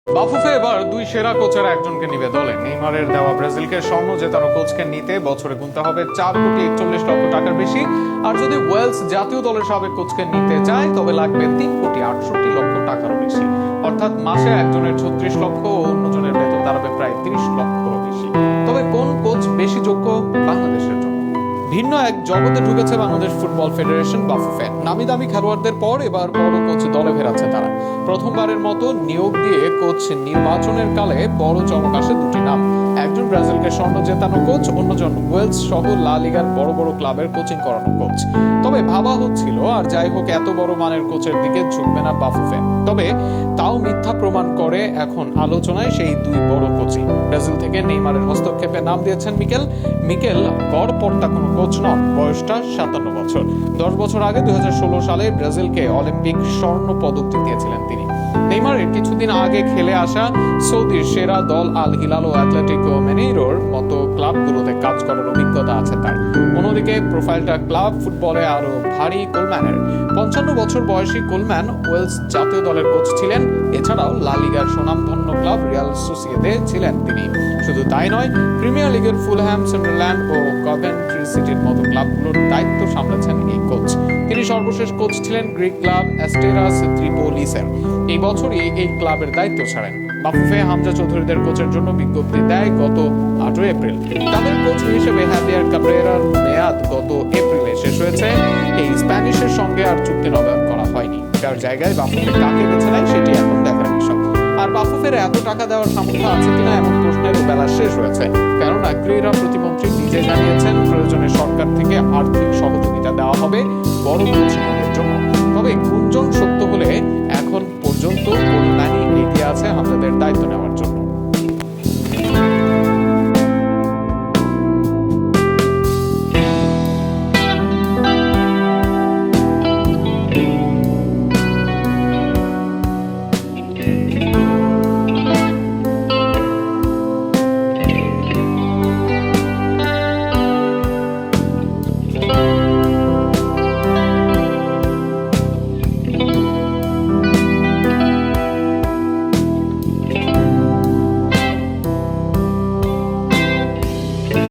বাফুফে এবার দুই সেরা কোচের একজনকে নিবে দলে। নেইমারের দেওয়া ব্রাজিলকে স্বর্ণ জেতানো কোচকে নিতে বছরে গুনতে হবে 4,41,00,000 টাকার বেশি। আর যদি ওয়েলস জাতীয় দলের সাবেক কোচকে নিতে চায় তবে লাগবে 3,68,00,000 টাকারও বেশি। অর্থাৎ মাসে একজনের 36 লক্ষ ও অন্যজনের বেতন দাঁড়াবে প্রায় 30 লক্ষেরও বেশি। তবে কোন কোচ বেশি যোগ্য বাংলাদেশের জন্য? ভিন্ন এক জগতে ঢুকেছে বাংলাদেশ ফুটবল ফেডারেশন বাফুফে। নামি দামি খেলোয়াড়দের পর এবার বড় কোচ দলে ফেরাচ্ছে তারা। প্রথমবারের মতো নিয়োগ দিয়ে কোচ নির্বাচনের কালে বড় চমক আসে দুটি নাম। একজন ব্রাজিলকে স্বর্ণ জেতানো কোচ, অন্যজন ওয়েলস সহ লা লিগার বড় বড় ক্লাবের কোচিং করানো কোচ। তবে ভাবা হচ্ছিল আর যাই হোক এত বড় মানের কোচের দিকে ঝুঁকবে না বাফুফে। তবে তাও মিথ্যা প্রমাণ করে এখন আলোচনায় সেই দুই বড় কোচই। ব্রাজিল থেকে নেইমারের হস্তক্ষেপে নাম দিয়েছেন মিকেল গড়পড়তা কোনো কোচ নন, বয়সটা 57 বছর। 10 বছর আগে 2016 সালে ব্রাজিলকে অলিম্পিক স্বর্ণ পদক জিতিয়েছিলেন তিনি। নেইমারের কিছুদিন আগে খেলে আসা সৌদির সেরা দল আল হিলাল ও অ্যাথলেটিকো মিনেইরোর মতো ক্লাবগুলোতে কাজ করার অভিজ্ঞতা আছে তার। অন্যদিকে প্রোফাইলটা ক্লাব ফুটবলে আরো ভারী কোলম্যানের। 55 বছর বয়সী কোলম্যান ওয়েলস জাতীয় দলের কোচ ছিলেন। এছাড়াও লা লিগার সুনামধন্য ক্লাব রিয়াল সোসিয়েদে ছিলেন তিনি। শুধু তাই নয়, প্রিমিয়ার লিগের ফুলহ্যাম, সান্ডারল্যান্ড ও কভেন্ট্রি সিটির মতো ক্লাবগুলোর দায়িত্ব সামলেছেন এই কোচ। তিনি সর্বশেষ কোচ ছিলেন গ্রিক ক্লাব অ্যাস্টেরাস ত্রিপোলিসের। এই বছরই এই ক্লাবের দায়িত্ব ছাড়েন। বাফুফে হামজা চৌধুরীদের কোচের জন্য বিজ্ঞপ্তি দেয় গত 8 এপ্রিল। তাদের কোচ হিসেবে হ্যাভিয়ার কাব্রেরার মেয়াদ গত এপ্রিলে শেষ হয়েছে। এই স্প্যানিশের সঙ্গে আর চুক্তি নবায়ন করা হয়নি। যার জায়গায় বাফুফে কাকে বেছে নেয় সেটি এখন দেখার বিষয়। আর বাফুফের এত টাকা দেওয়ার সামর্থ্য আছে কিনা এমন প্রশ্নেরও বেলা শেষ হয়েছে। কেননা ক্রীড়া প্রতিমন্ত্রী নিজে জানিয়েছেন প্রয়োজনে সরকার থেকে আর্থিক সহযোগিতা দেওয়া হবে বড় কোচ নিয়োগের জন্য। তবে গুঞ্জন সত্য হলে এখন পর্যন্ত কোনো ম্যানই এগিয়ে আছে হামজাদের দায়িত্ব নেওয়ার জন্য।